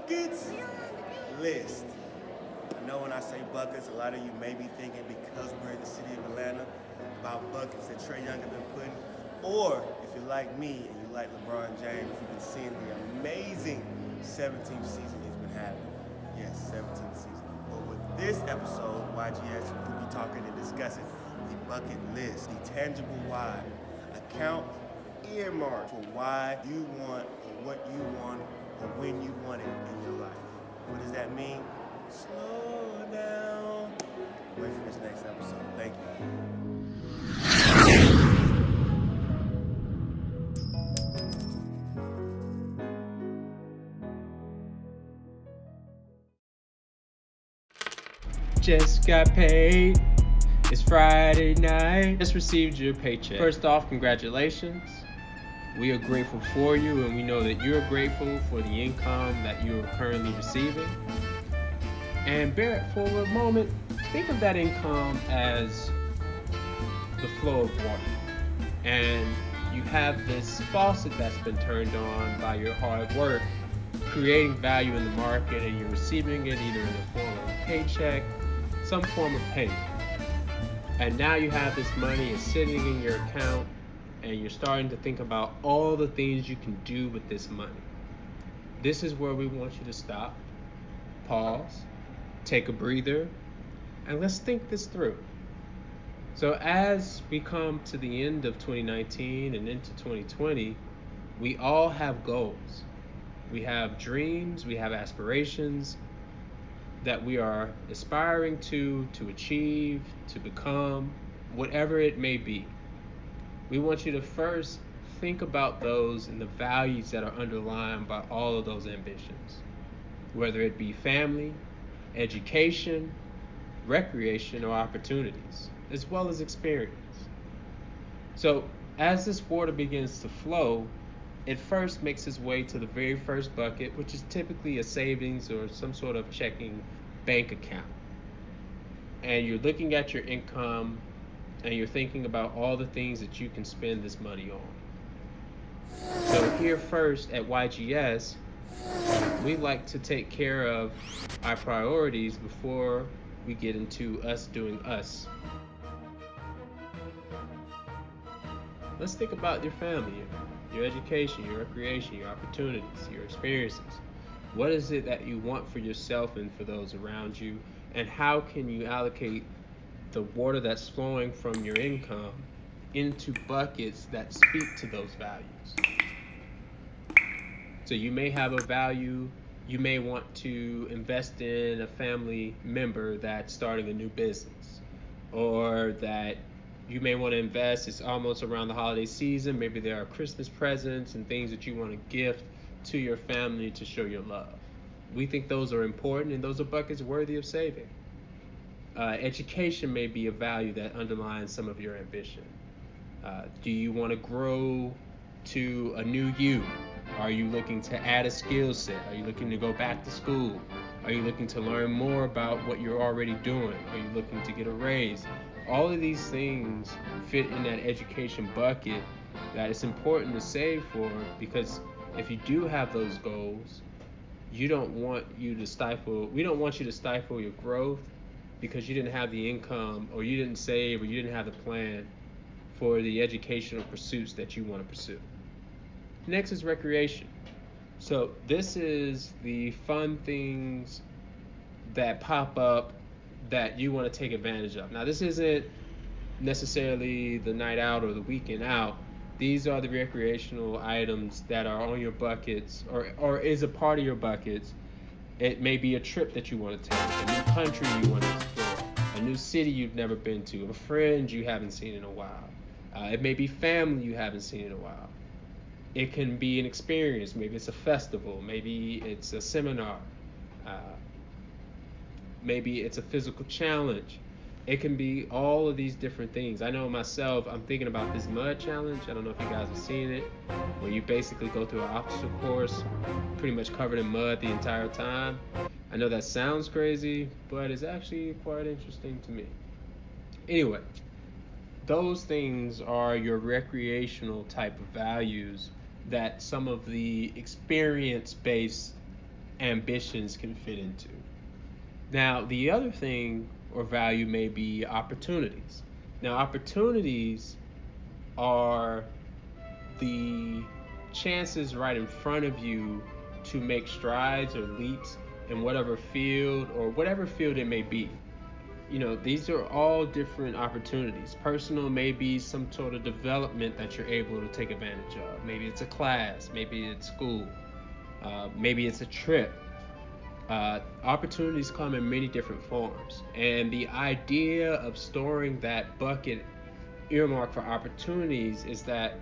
buckets list. I know when I say buckets, a lot of you may be thinking, because we're in the city of Atlanta, about buckets that Trae Young has been putting. Or if you're like me and you like LeBron James, you've been seeing the amazing 17th season he's been having. Yes, 17th season. But with this episode, YGS will be talking and discussing the bucket list, the tangible why, account earmark for why you want or what you want or when you want it in your life. What does that mean? Slow down. Wait for this next episode. Thank you. Just got paid. It's Friday night. Just received your paycheck. First off, congratulations. We are grateful for you, and we know that you're grateful for the income that you are currently receiving. And bear it for a moment, think of that income as the flow of water. And you have this faucet that's been turned on by your hard work, creating value in the market, and you're receiving it either in the form of a paycheck, some form of payment. And now you have this money, it's sitting in your account, and you're starting to think about all the things you can do with this money. This is where we want you to stop, pause, take a breather, and let's think this through. So as we come to the end of 2019 and into 2020, we all have goals. We have dreams, we have aspirations that we are aspiring to achieve, to become, whatever it may be. We want you to first think about those and the values that are underlying by all of those ambitions, whether it be family, education, recreation, or opportunities, as well as experience. So as this water begins to flow, it first makes its way to the very first bucket, which is typically a savings or some sort of checking bank account. And you're looking at your income and you're thinking about all the things that you can spend this money on. So here first at YGS, we like to take care of our priorities before we get into us doing us. Let's think about your family, your education, your recreation, your opportunities, your experiences. What is it that you want for yourself and for those around you? And how can you allocate the water that's flowing from your income into buckets that speak to those values? So you may have a value, you may want to invest in a family member that's starting a new business, or that you may want to invest, it's almost around the holiday season, maybe there are Christmas presents and things that you want to gift to your family to show your love. We think those are important and those are buckets worthy of saving. Education may be a value that underlines some of your ambition. Do you want to grow to a new you? Are you looking to add a skill set? Are you looking to go back to school? Are you looking to learn more about what you're already doing? Are you looking to get a raise? All of these things fit in that education bucket that it's important to save for, because if you do have those goals, we don't want you to stifle your growth because you didn't have the income, or you didn't save, or you didn't have the plan for the educational pursuits that you want to pursue. Next is recreation. So this is the fun things that pop up that you want to take advantage of. Now, this isn't necessarily the night out or the weekend out. These are the recreational items that are on your buckets, or is a part of your buckets. It may be a trip that you want to take, a new country you want to explore, a new city you've never been to, a friend you haven't seen in a while. It may be family you haven't seen in a while. It can be an experience. Maybe it's a festival. Maybe it's a seminar. Maybe it's a physical challenge. It can be all of these different things. I know myself, I'm thinking about this mud challenge. I don't know if you guys have seen it, where you basically go through an obstacle course pretty much covered in mud the entire time. I know that sounds crazy, but it's actually quite interesting to me. Anyway, those things are your recreational type of values that some of the experience-based ambitions can fit into. Now, the other thing or value may be opportunities. Now, opportunities are the chances right in front of you to make strides or leaps in whatever field or whatever field it may be. These are all different opportunities. Personal may be some sort of development that you're able to take advantage of. Maybe it's a class, maybe it's school, maybe it's a trip. Opportunities come in many different forms. And the idea of storing that bucket earmarked for opportunities is that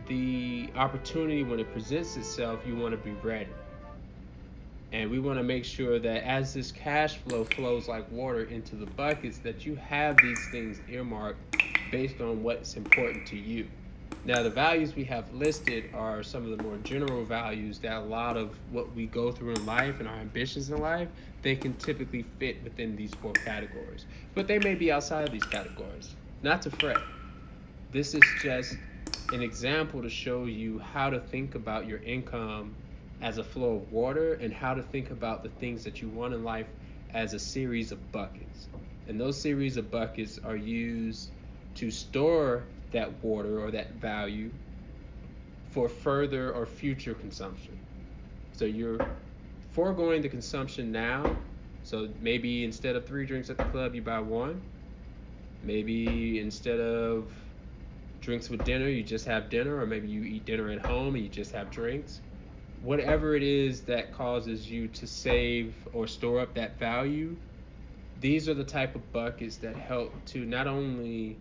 the opportunity, when it presents itself, you want to be ready. And we want to make sure that as this cash flow flows like water into the buckets, that you have these things earmarked based on what's important to you. Now, the values we have listed are some of the more general values that a lot of what we go through in life and our ambitions in life, they can typically fit within these 4 categories. But they may be outside of these categories. Not to fret. This is just an example to show you how to think about your income as a flow of water and how to think about the things that you want in life as a series of buckets. And those series of buckets are used to store that water or that value for further or future consumption. So you're foregoing the consumption now. So maybe instead of 3 drinks at the club, you buy 1. Maybe instead of drinks with dinner, you just have dinner, or maybe you eat dinner at home and you just have drinks. Whatever it is that causes you to save or store up that value, these are the type of buckets that help to not only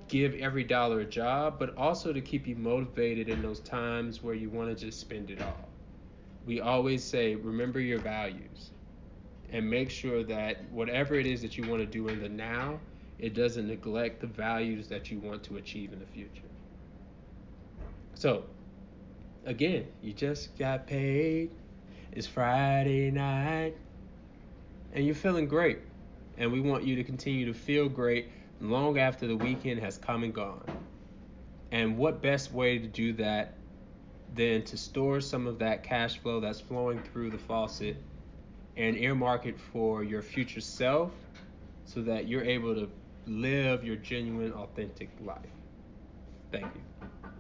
give every dollar a job, but also to keep you motivated in those times where you want to just spend it all. We always say, remember your values and make sure that whatever it is that you want to do in the now, it doesn't neglect the values that you want to achieve in the future. So, again, you just got paid. It's Friday night and you're feeling great. And we want you to continue to feel great long after the weekend has come and gone. And what best way to do that than to store some of that cash flow that's flowing through the faucet and earmark it for your future self so that you're able to live your genuine, authentic life. Thank you.